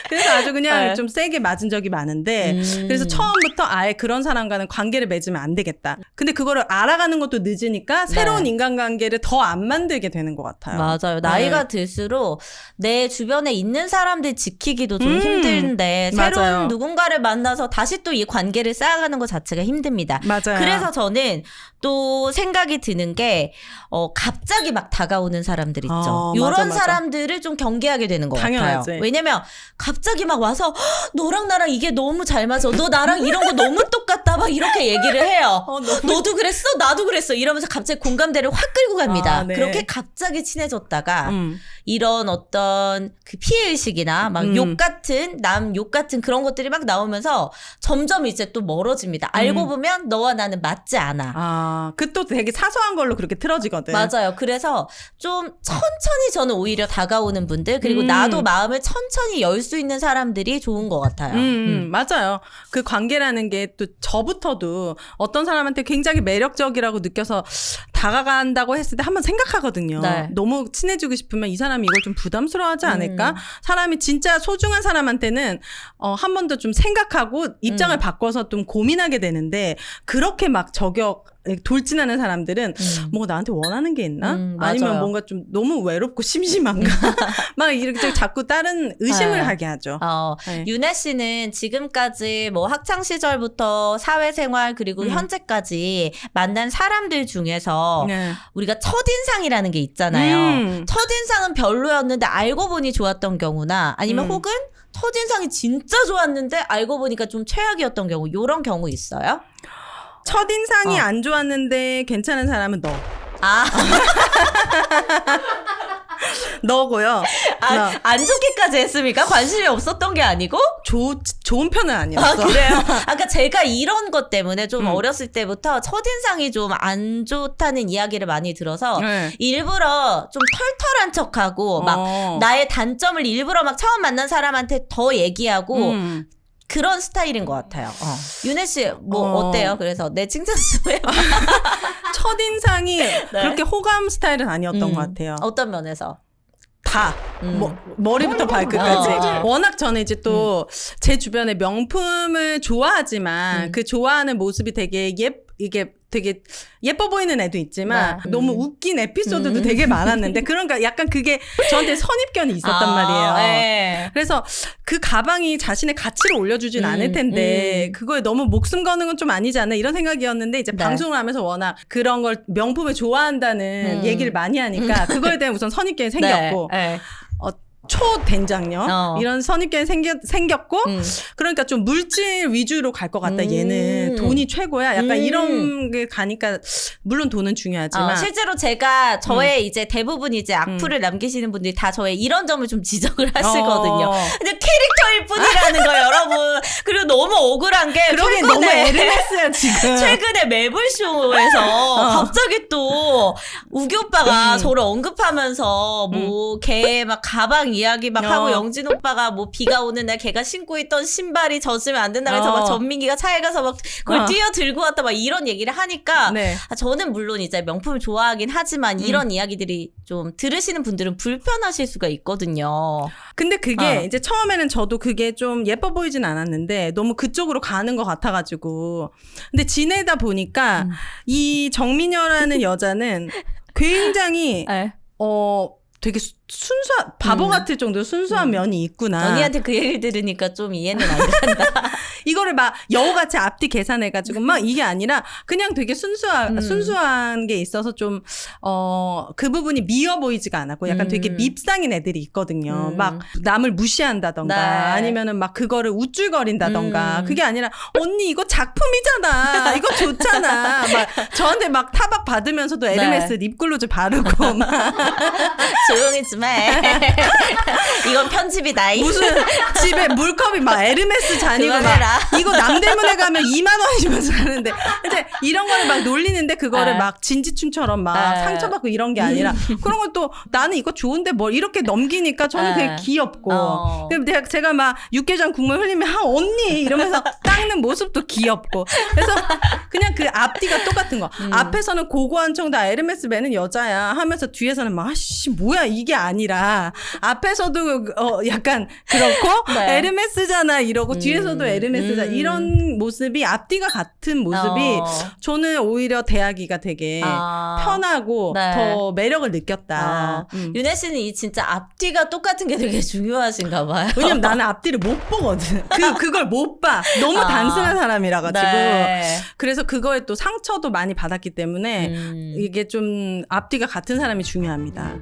A: 그래서 아주 그냥 좀 세게 맞은 적이 많은데 그래서 처음부터 아예 그런 사람과는 관계를 맺으면 안 되겠다. 근데 그거를 알아가는 것도 늦으니까 새로운 인간관계를 더 안 만들게 되는 것 같아요.
B: 맞아요. 나이가 들수록 내 주변에 있는 사람들 지키기도 좀 힘든데 새로운
A: 맞아요.
B: 누군가를 만나서 다시 또 이 관계를 쌓아가는 것 자체가 힘듭니다.
A: 맞아요.
B: 그래서 저는 또 생각이 드는 게 갑자기 막 다가오는 사람들 있죠. 이런
A: 맞아.
B: 사람들을 좀 경계하게 되는 것
A: 당연하지.
B: 같아요. 왜냐면 갑자기 막 와서 너랑 나랑 이게 너무 잘 맞아. 너 나랑 이런 거 너무 똑같다. 막 이렇게 얘기를 해요. 너도 그랬어? 나도 그랬어. 이러면서 갑자기 공감대를 확 끌고 갑니다.
A: 네.
B: 그렇게 갑자기 친해졌다가 이런 어떤 그 피해의식이나 막 욕 같은 남 욕 같은 그런 것들이 막 나오면서 점점 이제 또 멀어집니다. 알고 보면 너와 나는 맞지 않아.
A: 그 또 되게 사소한 걸로 그렇게 틀어지거든.
B: 맞아요. 그래서 좀 천천히 저는 오히려 다가오는 분들 그리고 나도 마음을 천천히 열 수 있는 사람들이 좋은 것 같아요.
A: 맞아요. 그 관계라는 게 또 저부터도 어떤 사람한테 굉장히 매력적이라고 느껴서 다가간다고 했을 때 한번 생각하거든요.
B: 네.
A: 너무 친해지고 싶으면 이 사람이 이걸 좀 부담스러워하지 않을까? 사람이 진짜 소중한 사람한테는 한 번 더 좀 생각하고 입장을 바꿔서 좀 고민하게 되는데 그렇게 막 돌진하는 사람들은 뭔가 나한테 원하는 게 있나? 아니면
B: 맞아요.
A: 뭔가 좀 너무 외롭고 심심한가? 막 이렇게 자꾸 다른 의심을 하게 하죠. 네.
B: 윤혜 씨는 지금까지 뭐 학창 시절부터 사회생활 그리고 현재까지 만난 사람들 중에서 우리가 첫인상이라는 게 있잖아요. 첫인상은 별로였는데 알고 보니 좋았던 경우나 아니면 혹은 첫인상이 진짜 좋았는데 알고 보니까 좀 최악이었던 경우 이런 경우 있어요?
A: 첫인상이 안 좋았는데 괜찮은 사람은 너. 너고요.
B: 안 좋게까지 했습니까? 관심이 없었던 게 아니고?
A: 좋은 편은 아니었어.
B: 그래요? 아까 제가 이런 것 때문에 좀 어렸을 때부터 첫인상이 좀 안 좋다는 이야기를 많이 들어서 일부러 좀 털털한 척하고 막 나의 단점을 일부러 막 처음 만난 사람한테 더 얘기하고 그런 스타일인 것 같아요. 윤혜 씨, 어때요? 그래서 내 칭찬 좀 해봐.
A: 첫인상이 그렇게 호감 스타일은 아니었던 것 같아요.
B: 어떤 면에서?
A: 다. 머리부터 발끝까지. 워낙 저는 이제 또 제 주변에 명품을 좋아하지만 그 좋아하는 모습이 되게 이게 되게 예뻐 보이는 애도 있지만 너무 웃긴 에피소드도 되게 많았는데 그러니까 약간 그게 저한테 선입견이 있었단 말이에요.
B: 네.
A: 그래서 그 가방이 자신의 가치를 올려주진 않을 텐데 그거에 너무 목숨 거는 건 좀 아니지 않나 이런 생각이었는데 이제 방송을 하면서 워낙 그런 걸 명품을 좋아한다는 얘기를 많이 하니까 그거에 대한 우선 선입견이 생겼고 초된장녀 이런 선입견이 생겼고 그러니까 좀 물질 위주로 갈 것 같다. 얘는 돈이 최고야. 약간 이런 게 가니까 물론 돈은 중요하지만
B: 실제로 제가 저의 이제 대부분 이제 악플을 남기시는 분들이 다 저의 이런 점을 좀 지적을 하시거든요. 근데 캐릭터일 뿐이라는 거 여러분. 그리고 너무 억울한 게
A: 그러게 너무 에르메스야 지금.
B: 최근에 매블쇼에서 갑자기 또 우기 오빠가 저를 언급하면서 뭐 걔 막 가방 이야기 막 하고 영진 오빠가 뭐 비가 오는 날 걔가 신고 있던 신발이 젖으면 안 된다 그래서 막 전민기가 차에 가서 막 그걸 뛰어 들고 왔다 막 이런 얘기를 하니까
A: 네.
B: 저는 물론 이제 명품을 좋아하긴 하지만 이런 이야기들이 좀 들으시는 분들은 불편하실 수가 있거든요.
A: 근데 그게 이제 처음에는 저도 그게 좀 예뻐 보이진 않았는데 너무 그쪽으로 가는 것 같아가지고 근데 지내다 보니까 이 정민여라는 여자는 굉장히 되게 순수한 바보 같을 정도로 순수한 면이 있구나.
B: 언니한테 그 얘기를 들으니까 좀 이해는 안 된다.
A: 이거를 막 여우같이 앞뒤 계산해가지고 막 이게 아니라 그냥 되게 순수한 게 있어서 좀 그 부분이 미워 보이지가 않았고 약간 되게 밉상인 애들이 있거든요. 막 남을 무시한다던가 아니면은 막 그거를 우쭐거린다던가 그게 아니라 언니 이거 작품이잖아. 이거 좋잖아. 막 저한테 막 타박 받으면서도 에르메스 립글로즈 바르고 막
B: 조용히 좀 해. 이건 편집이다.
A: 무슨 집에 물컵이 막 에르메스 잔이고 막 이거 남대문에 가면 2만 원이면서 하는데 이제 이런 거를 막 놀리는데 그거를 막 진지충처럼 막 상처받고 이런 게 아니라 그런 걸 또 나는 이거 좋은데 뭘 이렇게 넘기니까 저는 그게 귀엽고 제가 막 육개장 국물 흘리면 언니 이러면서 닦는 모습도 귀엽고 그래서 그냥 그 앞뒤가 똑같은 거 앞에서는 고고한 청 다 에르메스 매는 여자야 하면서 뒤에서는 막 아씨 뭐야 이게 아니라 앞에서도 약간 그렇고 에르메스잖아 이러고 뒤에서도 에르메스잖아 이런 모습이 앞뒤가 같은 모습이 저는 오히려 대하기가 되게 편하고 더 매력을 느꼈다.
B: 윤혜 씨는 이 진짜 앞뒤가 똑같은 게 되게 중요하신가 봐요.
A: 왜냐면 나는 앞뒤를 못 보거든. 그걸 못 봐. 너무 단순한 사람이라 가지고. 그래서 그거에 또 상처도 많이 받았기 때문에 이게 좀 앞뒤가 같은 사람이 중요합니다.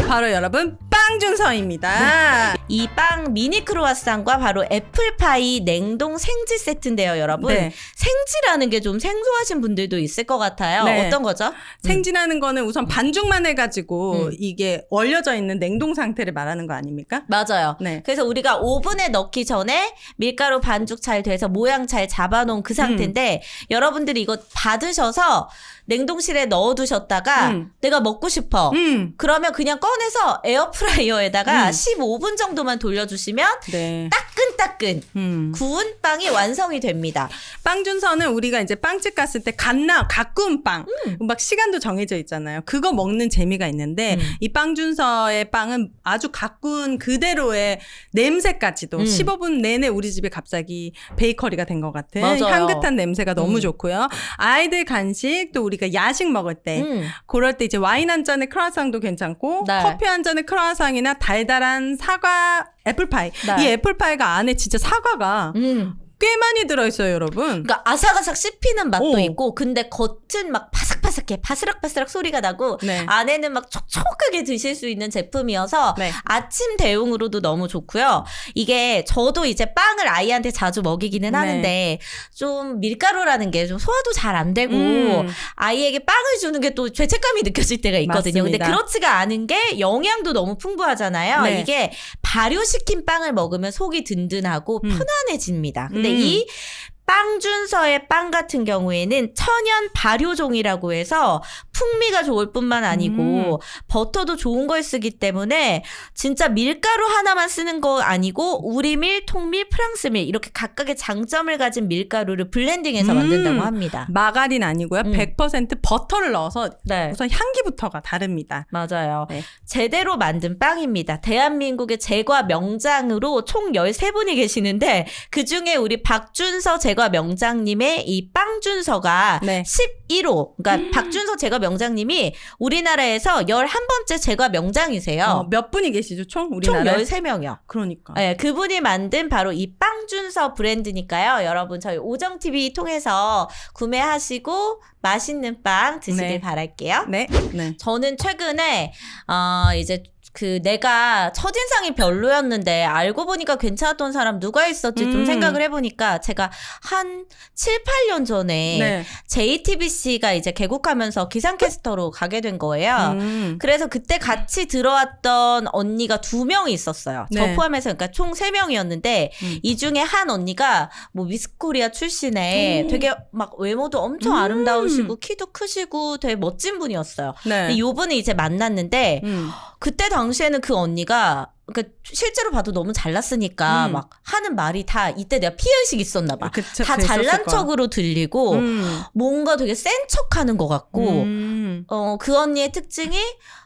A: 바로 여러분 빵준서입니다.
B: 이 빵 미니 크로와상과 바로 애플파이 냉동 생지 세트인데요, 여러분. 생지라는 게 좀 생소하신 분들도 있을 것 같아요. 어떤 거죠?
A: 생지라는 거는 우선 반죽만 해가지고 이게 얼려져 있는 냉동 상태를 말하는 거 아닙니까?
B: 맞아요. 그래서 우리가 오븐에 넣기 전에 밀가루 반죽 잘 돼서 모양 잘 잡아놓은 그 상태인데 여러분들이 이거 받으셔서 냉동실에 넣어두셨다가 내가 먹고 싶어. 그러면 그냥 꺼내서 에어프라이어에다가 15분 정도만 돌려주시면 따끈따끈 구운 빵이 완성이 됩니다.
A: 빵준서는 우리가 이제 빵집 갔을 때 갓 구운 빵 막 시간도 정해져 있잖아요. 그거 먹는 재미가 있는데 이 빵준서의 빵은 아주 갓 구운 그대로의 냄새까지도 15분 내내 우리 집에 갑자기 베이커리가 된 것 같은 향긋한 냄새가 너무 좋고요. 아이들 간식 또 우리가 야식 먹을 때 그럴 때 이제 와인 한 잔에 크루아상도 괜찮고 커피 한 잔에 크루아상이나 달달한 사과 애플파이. 이 애플파이가 안에 진짜 사과가 꽤 많이 들어있어요, 여러분.
B: 그러니까 아삭아삭 씹히는 맛도 있고 근데 겉은 막 바삭바삭해. 바스락바스락 소리가 나고 안에는 막 촉촉하게 드실 수 있는 제품이어서 아침 대용으로도 너무 좋고요. 이게 저도 이제 빵을 아이한테 자주 먹이기는 하는데 좀 밀가루라는 게 좀 소화도 잘 안 되고 아이에게 빵을 주는 게 또 죄책감이 느껴질 때가 있거든요.
A: 맞습니다.
B: 근데 그렇지가 않은 게 영양도 너무 풍부하잖아요. 이게 발효시킨 빵을 먹으면 속이 든든하고 편안해집니다. 근데 이 빵준서의 빵 같은 경우에는 천연 발효종이라고 해서 풍미가 좋을 뿐만 아니고 버터도 좋은 걸 쓰기 때문에 진짜 밀가루 하나만 쓰는 거 아니고 우리밀, 통밀, 프랑스밀 이렇게 각각의 장점을 가진 밀가루를 블렌딩해서 만든다고 합니다.
A: 마가린 아니고요. 100% 버터를 넣어서 우선 향기부터가 다릅니다.
B: 맞아요. 제대로 만든 빵입니다. 대한민국의 제과 명장으로 총 13분이 계시는데 그중에 우리 박준서 제과 명장님의 이 빵준서가 11호 그러니까 박준서 제과 명장님이 우리나라에서 11번째 제과 명장이세요.
A: 몇 분이 계시죠? 총
B: 총
A: 우리나라에?
B: 13명이요.
A: 그러니까.
B: 네, 그분이 만든 바로 이 빵준서 브랜드니까요. 여러분 저희 오정TV 통해서 구매하시고 맛있는 빵 드시길
A: 네.
B: 바랄게요.
A: 네. 네.
B: 저는 최근에 이제 그 내가 첫인상이 별로였는데 알고 보니까 괜찮았던 사람 누가 있었지 좀 생각을 해보니까 제가 한 7, 8년 전에
A: 네.
B: JTBC가 이제 개국하면서 기상캐스터로 가게 된 거예요. 그래서 그때 같이 들어왔던 언니가 2명이 있었어요. 저
A: 네.
B: 포함해서 그러니까 총 3명이었는데 이 중에 한 언니가 뭐 미스코리아 출신에 되게 막 외모도 엄청 아름다우시고 키도 크시고 되게 멋진 분이었어요.
A: 네.
B: 근데 요분을 이제 만났는데 그때 당시에는 그 언니가 그러니까 실제로 봐도 너무 잘났으니까 막 하는 말이 다 이때 내가 피해의식이 있었나 봐. 다 잘난 척으로 들리고 뭔가 되게 센 척하는 것 같고 그 언니의 특징이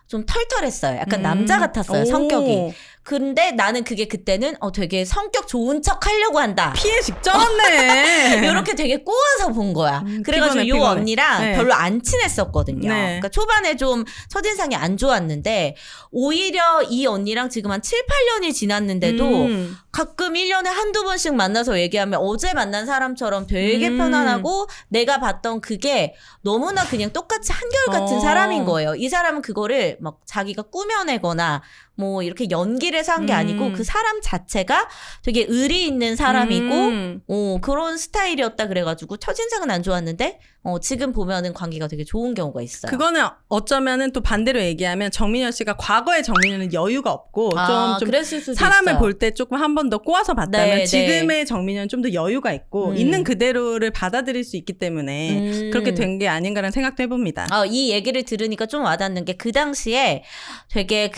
B: 좀 털털했어요. 약간 남자 같았어요. 성격이. 근데 나는 그게 그때는 되게 성격 좋은 척 하려고 한다.
A: 피해식 쩔었네.
B: 이렇게 되게 꼬아서 본 거야. 그래가지고
A: 피곤해,
B: 요
A: 피곤해.
B: 언니랑
A: 네.
B: 별로 안 친했었거든요.
A: 네.
B: 그러니까 초반에 좀 첫인상이 안 좋았는데 오히려 이 언니랑 지금 한 7, 8년이 지났는데도 가끔 1년에 한두 번씩 만나서 얘기하면 어제 만난 사람처럼 되게 편안하고 내가 봤던 그게 너무나 그냥 똑같이 한결같은 사람인 거예요. 이 사람은 그거를 막 자기가 꾸며내거나 뭐 이렇게 연기를 해서 한 게 아니고 그 사람 자체가 되게 의리 있는 사람이고 그런 스타일이었다 그래가지고 첫인상은 안 좋았는데 지금 보면은 관계가 되게 좋은 경우가 있어요.
A: 그거는 어쩌면은 또 반대로 얘기하면 정민현 씨가 과거의 정민현은 여유가 없고 좀
B: 그랬을 수도
A: 사람을
B: 있어요.
A: 볼 때 조금 한 번 더 꼬아서 봤다면
B: 네,
A: 지금의 정민현은 좀 더 여유가 있고 있는 그대로를 받아들일 수 있기 때문에 그렇게 된 게 아닌가라는 생각도 해봅니다.
B: 이 얘기를 들으니까 좀 와닿는 게 그 당시에 되게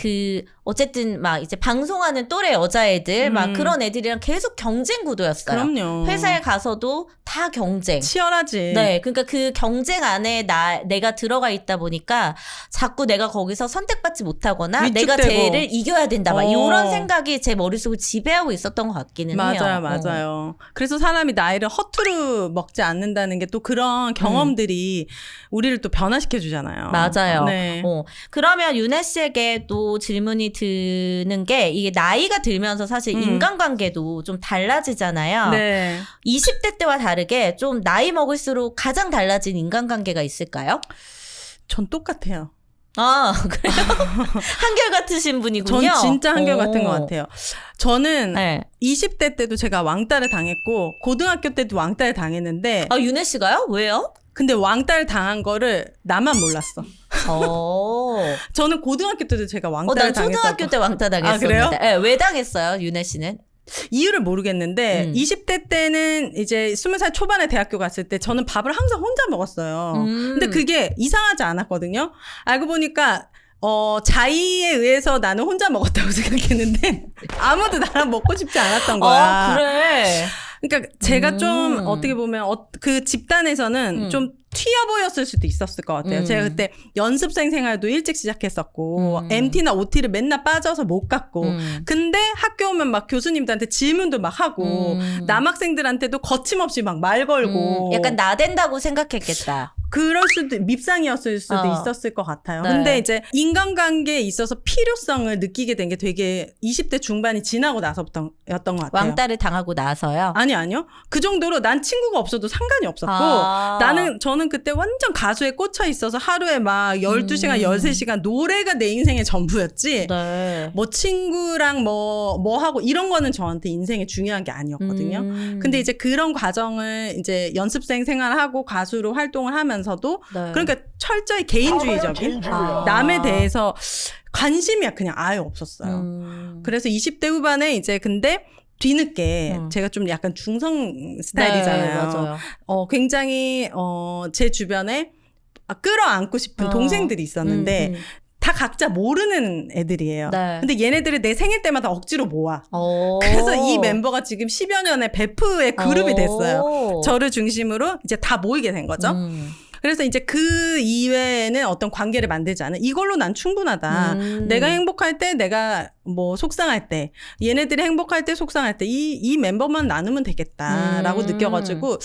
B: 어쨌든 막 이제 방송하는 또래 여자애들 막 그런 애들이랑 계속 경쟁 구도였어요.
A: 그럼요.
B: 회사에 가서도 다 경쟁.
A: 치열하지.
B: 네, 그러니까 그 경쟁 안에 내가 들어가 있다 보니까 자꾸 내가 거기서 선택받지 못하거나 내가
A: 위축되고.
B: 쟤를 이겨야 된다 막 이런 생각이 제 머릿속을 지배하고 있었던 것 같기는 해요.
A: 맞아요. 그래서 사람이 나이를 허투루 먹지 않는다는 게 또 그런 경험들이 우리를 또 변화시켜 주잖아요.
B: 맞아요.
A: 네.
B: 그러면 윤혜 씨에게 또 질문이 드는 게 이게 나이가 들면서 사실 인간관계도 좀 달라지잖아요.
A: 네.
B: 20대 때와 다르게 좀 나이 먹을수록 가장 달라진 인간관계가 있을까요?
A: 전 똑같아요.
B: 그래요? 한결같으신 분이군요.
A: 전 진짜 한결같은 것 같아요. 저는
B: 네.
A: 20대 때도 제가 왕따를 당했고 고등학교 때도 왕따를 당했는데
B: 윤혜 씨가요? 왜요?
A: 근데 왕따를 당한 거를 나만 몰랐어. 저는 고등학교 때도 제가 왕따를
B: 난
A: 당했었고.
B: 초등학교 때 왕따 당했습니다.
A: 그래요?
B: 네, 왜 당했어요, 윤혜 씨는?
A: 이유를 모르겠는데 20대 때는 이제 20살 초반에 대학교 갔을 때 저는 밥을 항상 혼자 먹었어요. 근데 그게 이상하지 않았거든요. 알고 보니까 자의에 의해서 나는 혼자 먹었다고 생각했는데 아무도 나랑 먹고 싶지 않았던 거야.
B: 그래.
A: 그러니까 제가 좀 어떻게 보면 그 집단에서는 좀 튀어 보였을 수도 있었을 것 같아요. 제가 그때 연습생 생활도 일찍 시작했었고 MT나 OT를 맨날 빠져서 못 갔고 근데 학교 오면 막 교수님들한테 질문도 막 하고 남학생들한테도 거침없이 막 말 걸고
B: 약간 나댄다고 생각했겠다.
A: 그럴 수도 밉상이었을 수도 있었을 것 같아요.
B: 네.
A: 근데 이제 인간관계에 있어서 필요성을 느끼게 된 게 되게 20대 중반이 지나고 나서부터였던 것 같아요.
B: 왕따를 당하고 나서요?
A: 아니요. 그 정도로 난 친구가 없어도 상관이 없었고 저는 그때 완전 가수에 꽂혀 있어서 하루에 막 12시간, 13시간 노래가 내 인생의 전부였지.
B: 네.
A: 뭐 친구랑 뭐 하고 이런 거는 저한테 인생에 중요한 게 아니었거든요. 근데 이제 그런 과정을 이제 연습생 생활하고 가수로 활동을 하면서도
B: 네.
A: 그러니까 철저히 개인주의적인 남에 대해서 관심이 그냥 아예 없었어요. 그래서 20대 후반에 이제 근데 뒤늦게 제가 좀 약간 중성 스타일이잖아요.
B: 네, 맞아요.
A: 굉장히 제 주변에 끌어안고 싶은 동생들이 있었는데 다 각자 모르는 애들이에요.
B: 네.
A: 근데 얘네들을 내 생일 때마다 억지로 모아. 그래서 이 멤버가 지금 10여 년의 베프의 그룹이 됐어요. 저를 중심으로 이제 다 모이게 된 거죠. 그래서 이제 그 이외에는 어떤 관계를 만들지 않은 이걸로 난 충분하다. 내가 행복할 때, 내가 뭐 속상할 때, 얘네들이 행복할 때, 속상할 때 이 멤버만 나누면 되겠다라고 느껴가지고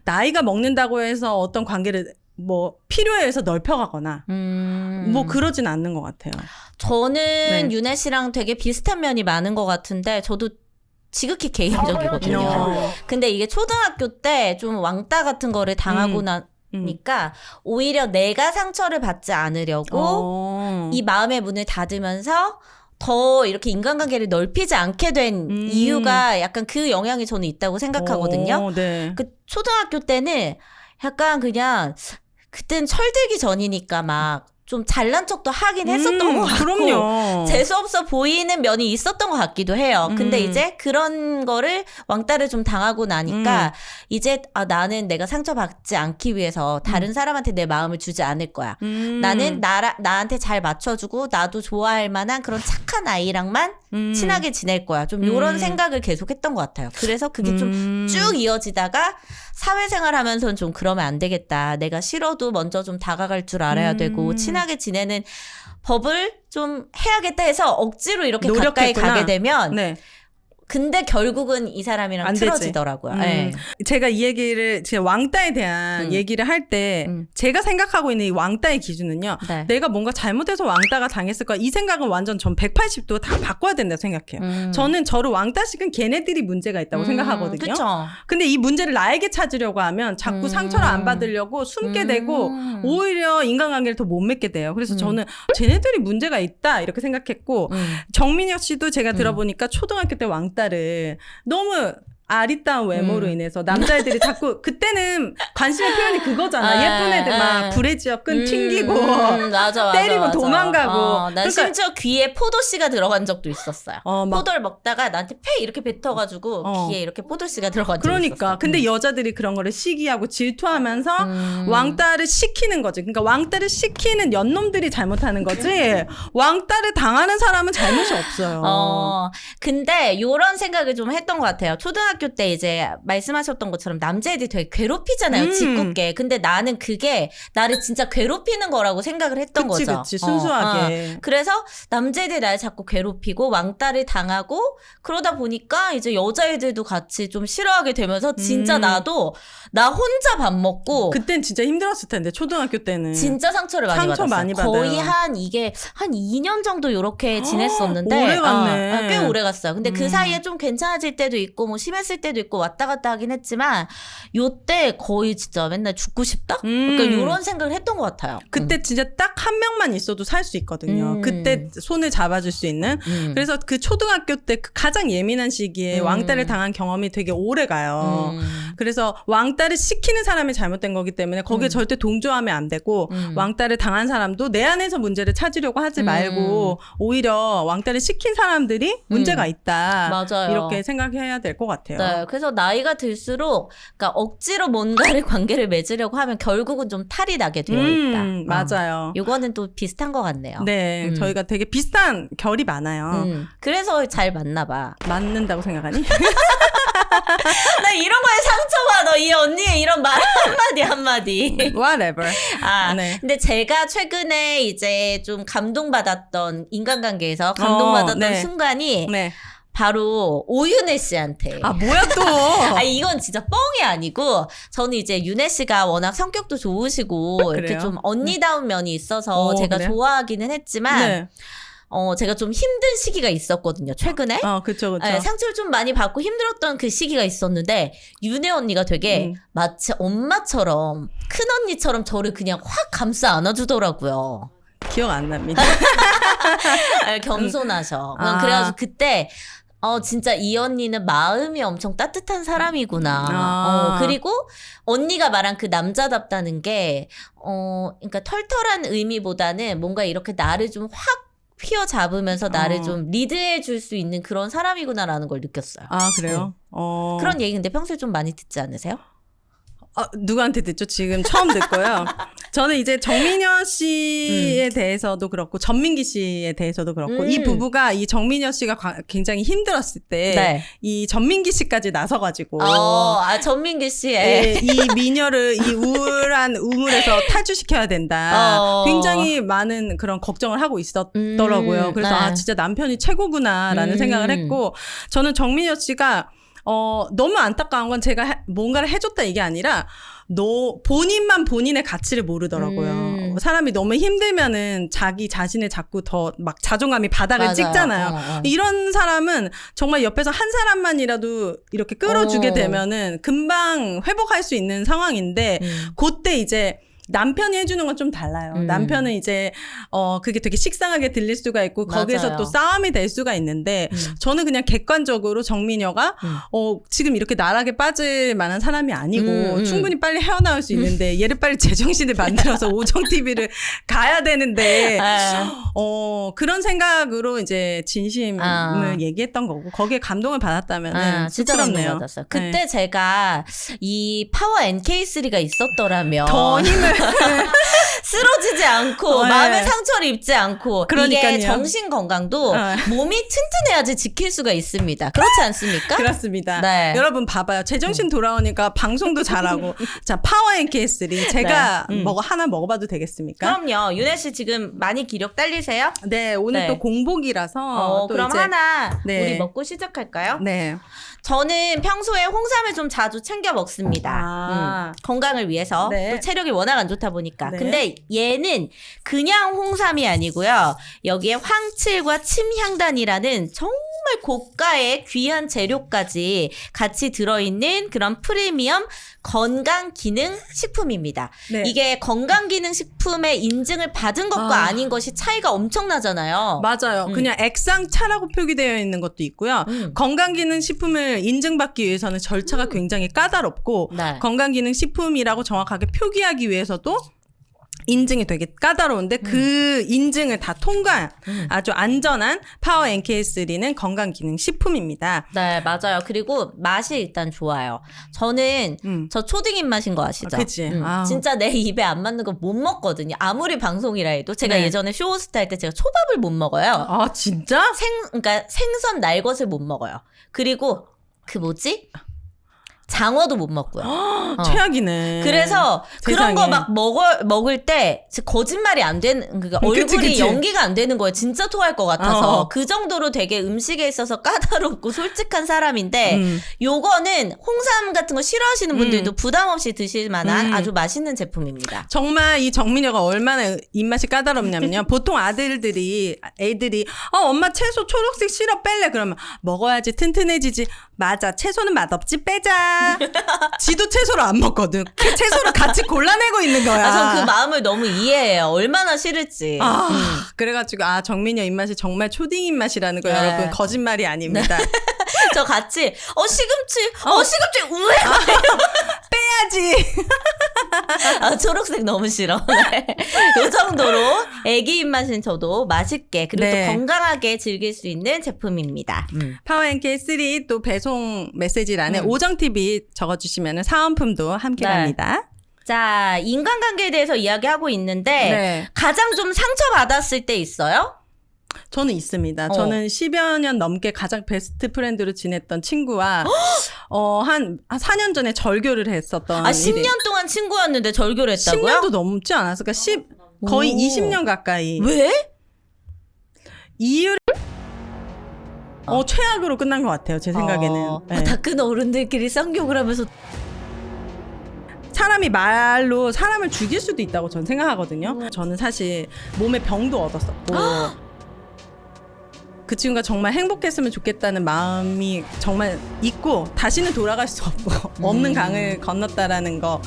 A: 나이가 먹는다고 해서 어떤 관계를 뭐 필요에 의해서 넓혀가거나 뭐 그러진 않는 것 같아요.
B: 저는
A: 네.
B: 윤혜 씨랑 되게 비슷한 면이 많은 것 같은데 저도 지극히 개인적이거든요. 근데 이게 초등학교 때 좀 왕따 같은 거를 당하고 나니까 오히려 내가 상처를 받지 않으려고 이 마음의 문을 닫으면서 더 이렇게 인간관계를 넓히지 않게 된 이유가 약간 그 영향이 저는 있다고 생각하거든요.
A: 네.
B: 그 초등학교 때는 약간 그냥 그땐 철들기 전이니까 막 좀 잘난 척도 하긴 했었던 것 같고
A: 그럼요.
B: 재수없어 보이는 면이 있었던 것 같기도 해요. 근데 이제 그런 거를 왕따를 좀 당하고 나니까 이제 나는 내가 상처받지 않기 위해서 다른 사람한테 내 마음을 주지 않을 거야. 나는 나한테 잘 맞춰주고 나도 좋아할 만한 그런 착한 아이랑만 친하게 지낼 거야. 좀 이런 생각을 계속했던 것 같아요. 그래서 그게 좀 쭉 이어지다가 사회생활 하면서는 좀 그러면 안 되겠다. 내가 싫어도 먼저 좀 다가갈 줄 알아야 되고 친하게 지내는 법을 좀 해야겠다 해서 억지로 이렇게 가까이
A: 노력했구나.
B: 가게 되면
A: 네.
B: 근데 결국은 이 사람이랑
A: 안 되지.
B: 틀어지더라고요. 네.
A: 제가 이 얘기를 제 왕따에 대한 얘기를 할 때 제가 생각하고 있는 이 왕따의 기준은요.
B: 네.
A: 내가 뭔가 잘못해서 왕따가 당했을 거야. 이 생각은 완전 전 180도 다 바꿔야 된다고 생각해요. 저는 저를 왕따식은 걔네들이 문제가 있다고 생각하거든요.
B: 그쵸.
A: 근데 이 문제를 나에게 찾으려고 하면 자꾸 상처를 안 받으려고 숨게 되고 오히려 인간관계를 더 못 맺게 돼요. 그래서 저는 쟤네들이 문제가 있다 이렇게 생각했고 정민혁 씨도 제가 들어보니까 초등학교 때 왕따를 너무 아리따운 외모로 인해서 남자애들이 자꾸 그때는 관심의 표현이 그거잖아. 예쁜 애들 막 브래지어 끈 튕기고
B: 맞아,
A: 때리고
B: 맞아.
A: 도망가고.
B: 난 심지어 귀에 포도씨가 들어간 적도 있었어요.
A: 막
B: 포도를 먹다가 나한테 페 이렇게 뱉어가지고 귀에 이렇게 포도씨가 들어간 적이
A: 그러니까
B: 있었어요.
A: 근데 여자들이 그런 거를 시기하고 질투하면서 왕따를 시키는 거지. 그러니까 왕따를 시키는 연놈들이 잘못하는 거지. 왕따를 당하는 사람은 잘못이 없어요.
B: 근데 요런 생각을 좀 했던 것 같아요. 초등학교 때 이제 말씀하셨던 것처럼 남자애들이 되게 괴롭히잖아요. 짓궂게. 근데 나는 그게 나를 진짜 괴롭히는 거라고 생각을 했던 거죠.
A: 그치 순수하게.
B: 그래서 남자애들이 나를 자꾸 괴롭히고 왕따를 당하고 그러다 보니까 이제 여자애들도 같이 좀 싫어하게 되면서 진짜 나도 나 혼자 밥 먹고
A: 그땐 진짜 힘들었을 텐데 초등학교 때는
B: 진짜 상처를 많이
A: 상처
B: 받았어요.
A: 많이 받아요.
B: 거의 한 2년 정도 이렇게 지냈었는데
A: 오래 갔네.
B: 꽤 오래 갔어요. 근데 그 사이에 좀 괜찮아질 때도 있고 뭐 심했을 때도 있고 왔다 갔다 하긴 했지만 요때 거의 진짜 맨날 죽고 싶다? 그러니까 이런 생각을 했던 것 같아요.
A: 그때 진짜 딱 한 명만 있어도 살 수 있거든요. 그때 손을 잡아줄 수 있는. 그래서 그 초등학교 때 그 가장 예민한 시기에 왕따를 당한 경험이 되게 오래 가요. 그래서 왕따를 시키는 사람이 잘못된 거기 때문에 거기에 절대 동조하면 안 되고 왕따를 당한 사람도 내 안에서 문제를 찾으려고 하지 말고 오히려 왕따를 시킨 사람들이 문제가 있다.
B: 맞아요.
A: 이렇게 생각해야 될 것 같아요.
B: 네, 그래서 나이가 들수록 그러니까 억지로 뭔가를 관계를 맺으려고 하면 결국은 좀 탈이 나게 되어 있다.
A: 맞아요.
B: 요거는 또 비슷한 것 같네요.
A: 네, 저희가 되게 비슷한 결이 많아요.
B: 그래서 잘 맞나 봐.
A: 맞는다고 생각하니?
B: 나 이런 거에 상처받아. 이 언니의 이런 말 한마디.
A: Whatever.
B: 네. 근데 제가 최근에 이제 좀 감동받았던 인간관계에서 감동받았던
A: 네.
B: 순간이
A: 네.
B: 바로 오윤혜 씨한테.
A: 뭐야 또?
B: 이건 진짜 뻥이 아니고 저는 이제 윤혜 씨가 워낙 성격도 좋으시고 이렇게
A: 그래요?
B: 좀 언니다운 면이 있어서 제가
A: 그래요?
B: 좋아하기는 했지만
A: 네.
B: 제가 좀 힘든 시기가 있었거든요. 최근에.
A: 그쵸.
B: 네, 상처를 좀 많이 받고 힘들었던 그 시기가 있었는데 윤혜 언니가 되게 마치 엄마처럼 큰 언니처럼 저를 그냥 확 감싸 안아주더라고요.
A: 기억 안 납니다.
B: 겸손하셔. 그래가지고 그때 진짜 이 언니는 마음이 엄청 따뜻한 사람이구나. 그리고 언니가 말한 그 남자답다는 게 그러니까 털털한 의미보다는 뭔가 이렇게 나를 좀 확 휘어잡으면서 나를 좀 리드해 줄 수 있는 그런 사람이구나라는 걸 느꼈어요.
A: 그래요?
B: 그런 얘기 근데 평소에 좀 많이 듣지 않으세요?
A: 누구한테 듣죠? 지금 처음 듣고요. 저는 이제 정민여 씨에 대해서도 그렇고 전민기 씨에 대해서도 그렇고 이 부부가 이 정민여 씨가 굉장히 힘들었을 때 이 전민기 씨까지 나서가지고
B: 전민기 씨의
A: 이 미녀를 이 우울한 우물에서 탈출시켜야 된다. 굉장히 많은 그런 걱정을 하고 있었더라고요. 그래서 진짜 남편이 최고구나라는 생각을 했고 저는 정민여 씨가 너무 안타까운 건 제가 뭔가를 해줬다 이게 아니라 본인만 본인의 가치를 모르더라고요. 사람이 너무 힘들면은 자기 자신을 자꾸 더 막 자존감이 바닥을
B: 맞아요.
A: 찍잖아요. 이런 사람은 정말 옆에서 한 사람만이라도 이렇게 끌어주게 되면은 금방 회복할 수 있는 상황인데 그때 이제 남편이 해주는 건 좀 달라요. 남편은 이제 그게 되게 식상하게 들릴 수가 있고 거기에서
B: 맞아요.
A: 또 싸움이 될 수가 있는데 저는 그냥 객관적으로 정민여가 지금 이렇게 나락에 빠질 만한 사람이 아니고 충분히 빨리 헤어나올 수 있는데 얘를 빨리 제정신을 만들어서 오정 TV를 가야 되는데 그런 생각으로 이제 진심을 얘기했던 거고 거기에 감동을 받았다면
B: 진짜
A: 쑥스럽네요.
B: 받았어요. 그때 제가 이 파워 NK3가 있었더라면
A: 더 힘을
B: 쓰러지지 않고
A: 네.
B: 마음의 상처를 입지 않고
A: 그러니까요.
B: 이게 정신 건강도 몸이 튼튼해야지 지킬 수가 있습니다. 그렇지 않습니까?
A: 그렇습니다.
B: 네.
A: 여러분 봐봐요. 제정신 돌아오니까 방송도 잘하고 자 파워 NK3 제가 하나 먹어봐도 되겠습니까?
B: 그럼요. 윤혜 씨 지금 많이 기력 딸리세요?
A: 네 오늘
B: 네.
A: 또 공복이라서 또
B: 그럼
A: 이제
B: 하나
A: 네.
B: 우리 먹고 시작할까요?
A: 네.
B: 저는 평소에 홍삼을 좀 자주 챙겨 먹습니다. 건강을 위해서
A: 네.
B: 또 체력이 워낙 안 좋다 보니까.
A: 네.
B: 근데 얘는 그냥 홍삼이 아니고요. 여기에 황칠과 침향단이라는 정말 고가의 귀한 재료까지 같이 들어있는 그런 프리미엄 건강기능 식품입니다.
A: 네.
B: 이게 건강기능식품의 인증을 받은 것과 아닌 것이 차이가 엄청나잖아요.
A: 맞아요. 그냥 액상차라고 표기되어 있는 것도 있고요. 건강기능식품을 인증받기 위해서는 절차가 굉장히 까다롭고
B: 네.
A: 건강기능식품이라고 정확하게 표기하기 위해서도 인증이 되게 까다로운데 그 인증을 다 통과한 아주 안전한 파워 NK3는 건강기능식품입니다.
B: 네, 맞아요. 그리고 맛이 일단 좋아요. 저는 저 초딩 입맛인 거 아시죠?
A: 그치. 아우.
B: 진짜 내 입에 안 맞는 거 못 먹거든요. 아무리 방송이라 해도 제가
A: 네.
B: 예전에 쇼호스트 할 때 제가 초밥을 못 먹어요.
A: 아 진짜?
B: 그러니까 생선 날것을 못 먹어요. 그리고 그 뭐지? 장어도 못 먹고요.
A: 최악이네.
B: 그래서 그런
A: 세상에.
B: 거 막 먹을 때 거짓말이 안 되는 그러니까
A: 그치,
B: 얼굴이
A: 그치.
B: 연기가 안 되는 거예요. 진짜 토할 것 같아서 그 정도로 되게 음식에 있어서 까다롭고 솔직한 사람인데 요거는 홍삼 같은 거 싫어하시는 분들도 부담 없이 드실 만한 아주 맛있는 제품입니다.
A: 정말 이 정민여가 얼마나 입맛이 까다롭냐면요. 보통 애들이 엄마 채소 초록색 싫어 뺄래 그러면 먹어야지 튼튼해지지. 맞아 채소는 맛없지 빼자. 지도 채소를 안 먹거든. 채소를 같이 골라내고 있는 거야.
B: 전 그 마음을 너무 이해해요. 얼마나 싫을지.
A: 그래가지고 그래가지고 정민여 입맛이 정말 초딩 입맛이라는 거
B: 네.
A: 여러분 거짓말이 아닙니다.
B: 저 같이 시금치 시금치 우에
A: 빼야지.
B: 초록색 너무 싫어. 네. 이 정도로 애기 입맛인 저도 맛있게 그리고
A: 네.
B: 또 건강하게 즐길 수 있는 제품입니다.
A: 파워 NK3 또 배송 메시지란에 오정TV 적어주시면 사은품도 함께
B: 네.
A: 갑니다.
B: 자, 인간관계에 대해서 이야기하고 있는데
A: 네.
B: 가장 좀 상처받았을 때 있어요?
A: 저는 있습니다. 저는 10여 년 넘게 가장 베스트 프렌드로 지냈던 친구와 한 4년 전에 절교를 했었던
B: 10년 동안 친구였는데 절교를 했다고요?
A: 10년도 넘지 않았을까? 거의 20년 가까이.
B: 왜?
A: 이유를 최악으로 끝난 것 같아요. 제 생각에는. 네.
B: 다 큰 어른들끼리 쌍욕을 하면서
A: 사람이 말로 사람을 죽일 수도 있다고 저는 생각하거든요. 저는 사실 몸에 병도 얻었었고 그 친구가 정말 행복했으면 좋겠다는 마음이 정말 있고 다시는 돌아갈 수 없는 강을 건넜다라는 거